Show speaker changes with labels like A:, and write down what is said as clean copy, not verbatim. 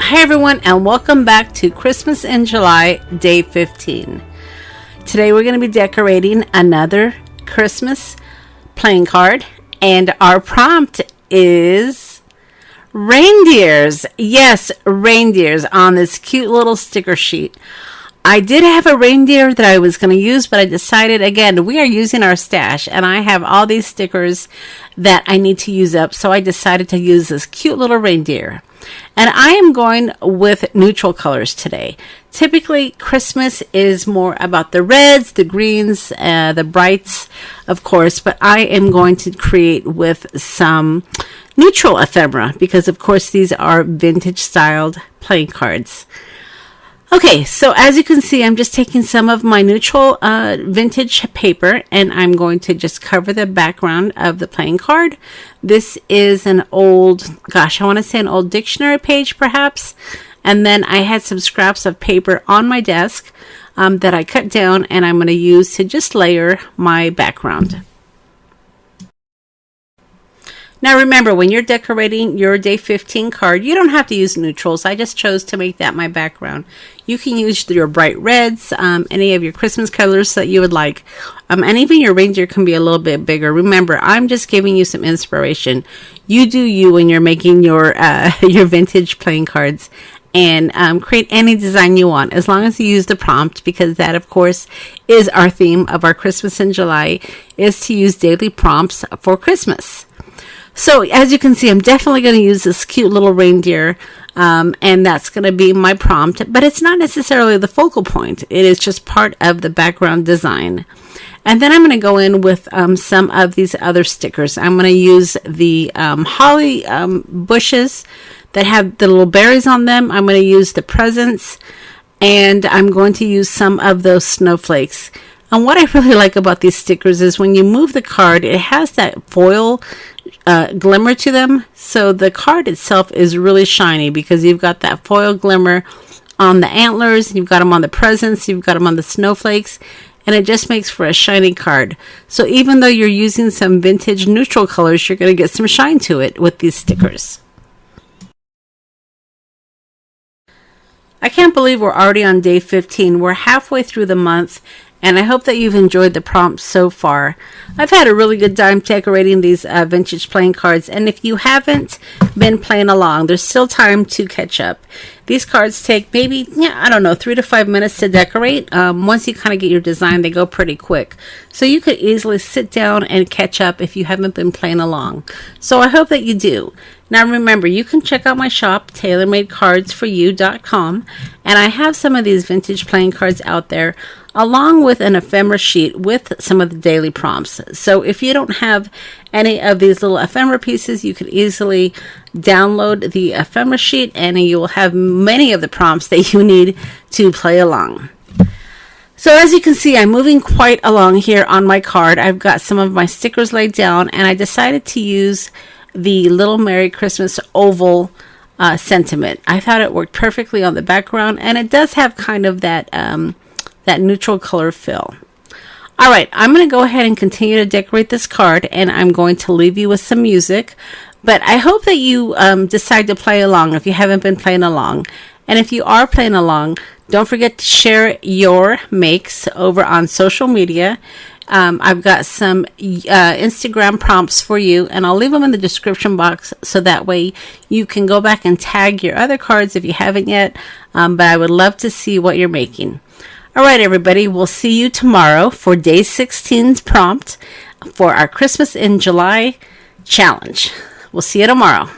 A: Hi everyone, and welcome back to Christmas in July, day 15. Today we're going to be decorating another Christmas playing card, and our prompt is reindeers. Yes, reindeers on this cute little sticker sheet. I did have a reindeer that I was going to use, but I decided, again, we are using our stash, and I have all these stickers that I need to use up, so I decided to use this cute little reindeer. And I am going with neutral colors today. Typically, Christmas is more about the reds, the greens, the brights, of course, but I am going to create with some neutral ephemera because, of course, these are vintage styled playing cards. Okay, so as you can see, I'm just taking some of my neutral vintage paper, and I'm going to just cover the background of the playing card. This is an old, I want to say an old dictionary page perhaps. And then I had some scraps of paper on my desk that I cut down, and I'm going to use to just layer my background. Now remember, when you're decorating your day 15 card, you don't have to use neutrals. I just chose to make that my background. You can use your bright reds, any of your Christmas colors that you would like. And even your reindeer can be a little bit bigger. Remember, I'm just giving you some inspiration. You do you when you're making your vintage playing cards. And create any design you want, as long as you use the prompt, because that, of course, is our theme of our Christmas in July, is to use daily prompts for Christmas. So as you can see, I'm definitely going to use this cute little reindeer, and that's going to be my prompt, but it's not necessarily the focal point. It is just part of the background design. And then I'm going to go in with some of these other stickers. I'm going to use the holly bushes that have the little berries on them. I'm going to use the presents, and I'm going to use some of those snowflakes. And what I really like about these stickers is when you move the card, it has that foil glimmer to them. So the card itself is really shiny because you've got that foil glimmer on the antlers, you've got them on the presents, you've got them on the snowflakes, and it just makes for a shiny card. So even though you're using some vintage neutral colors, you're going to get some shine to it with these stickers. I can't believe we're already on day 15. We're halfway through the month, and I hope that you've enjoyed the prompts so far. I've had a really good time decorating these vintage playing cards, and if you haven't been playing along, there's still time to catch up. These cards take maybe, 3 to 5 minutes to decorate. Once you kind of get your design, they go pretty quick. So you could easily sit down and catch up if you haven't been playing along. So I hope that you do. Now remember, you can check out my shop, Taylormadecards4u.com, and I have some of these vintage playing cards out there, along with an ephemera sheet with some of the daily prompts. So if you don't have any of these little ephemera pieces, you can easily download the ephemera sheet, and you will have many of the prompts that you need to play along. So as you can see, I'm moving quite along here on my card. I've got some of my stickers laid down, and I decided to use the Little Merry Christmas oval sentiment. I thought it worked perfectly on the background, and it does have kind of that neutral color fill. All right, I'm going to go ahead and continue to decorate this card, and I'm going to leave you with some music. But I hope that you decide to play along if you haven't been playing along. And if you are playing along, don't forget to share your makes over on social media. I've got some Instagram prompts for you, and I'll leave them in the description box so that way you can go back and tag your other cards if you haven't yet. But I would love to see what you're making. All right, everybody, we'll see you tomorrow for day 16's prompt for our Christmas in July challenge. We'll see you tomorrow.